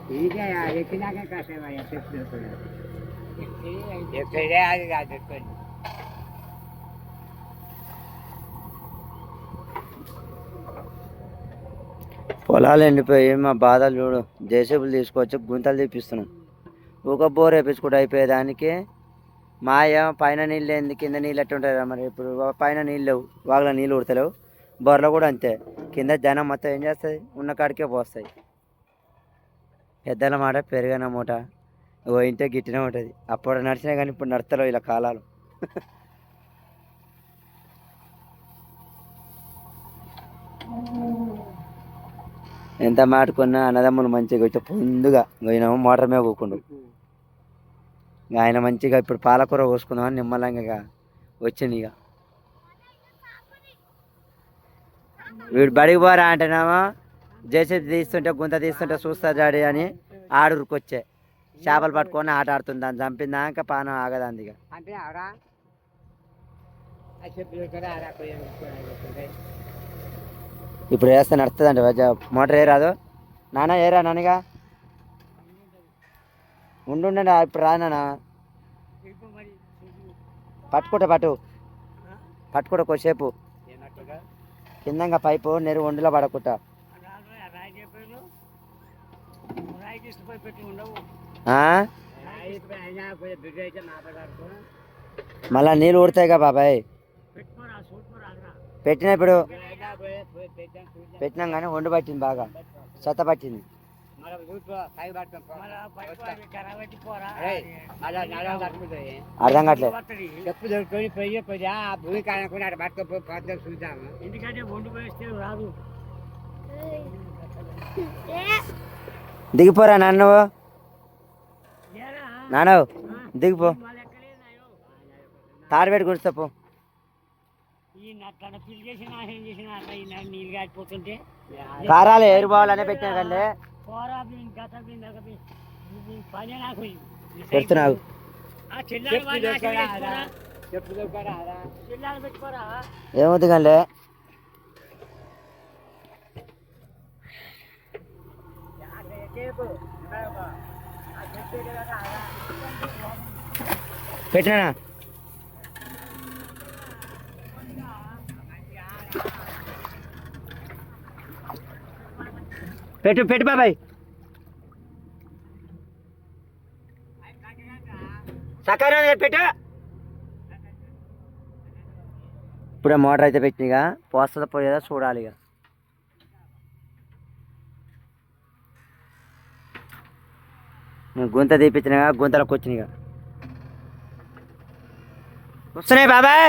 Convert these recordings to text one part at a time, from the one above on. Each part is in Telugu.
ठीक है यार, इतना क्या कैसे भाई फिफ्टी रुपये आज आज పొలాలు ఎండిపోయి మా బాధలు చూడు. జేసీబీలు తీసుకొచ్చి గుంతలు తీపిస్తున్నాం. ఒక బోర్ వేపించుకుంటూ అయిపోయేదానికి మాయ పైన నీళ్ళు ఏంది, కింద నీళ్ళు ఎట్టుంటాయి మరి. ఇప్పుడు పైన నీళ్ళు లేవు, వాగులో నీళ్ళు ఉడతలేవు. బోర్లో కూడా అంతే. కింద జనం మొత్తం ఏం చేస్తుంది, ఉన్న కాడికే పోస్తాయి. పెద్దల మాట పెరిగిన మూట ఇంటే గిట్టినే ఉంటుంది. అప్పుడు నడిచినా కానీ ఇప్పుడు నడతలేవు ఇలా కాలాలు. ఎంత మాటుకున్నా అన్నదమ్ములు మంచిగా వచ్చి ముందుగా పోయినాము. మోటార్ మీద పోకుండా ఆయన మంచిగా ఇప్పుడు పాలకూర కోసుకుందామని నిమ్మలంగా వచ్చింది. ఇక వీడు బడికి పోరా అంటేనేమో జేసీబీ తీస్తుంటే గుంత తీస్తుంటే చూస్తా డాడీ అని ఆడురుకొచ్చే చేపలు పట్టుకొని ఆట ఆడుతుంది. దాన్ని చంపిందాక పానం ఆగదంది. ఇక ఇప్పుడు వేస్తే నడుస్తుందండి. మోటార్ ఏరాదు నాన్న, ఏరా నాన్నగా ఉండుండండి. ఇప్పుడు రానా పట్టుకుంటా పట్టుకుంటా కొద్దిసేపు కిందంగా పైపు నెరు ఒండిలో పడకుండా. మళ్ళా నీళ్ళు ఊడతాయిగా బాబాయ్. పెట్టినా ఇప్పుడు పెట్టినాం కానీ వండు పట్టింది, బాగా చెత్త పట్టింది. అర్థం కావట్లేదు. చెప్పు దొరుకుతుంది పోయి పోయి ఆ భూమి కానుకున్నాడు పట్టుకోపోతే చూద్దాము. ఎందుకంటే వండు పోయిస్తే రాదు. దిగిపోరా నాన్న, దిగిపో. తాడు పెట్టి గుడిస్తాపో. కారాలు ఏరు బావాలనే పెట్టినా కండి పెడుతున్నావు. ఏమవుతుంది కండి పెట్టినా పెట్టు బాబాయ్. సకారం పెట్టు. ఇప్పుడే మోటార్ అయితే పెట్టినగా పోస్తుందా పోయేదా చూడాలి. ఇక నేను గుంత తీపించినగా గుంతలకు వచ్చినాయిగా వస్తున్నాయి బాబాయ్.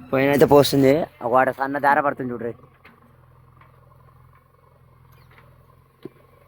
పోయినైతే పోస్తుంది. ఒక వాట సన్న దార పడుతుంది చూడ్రి.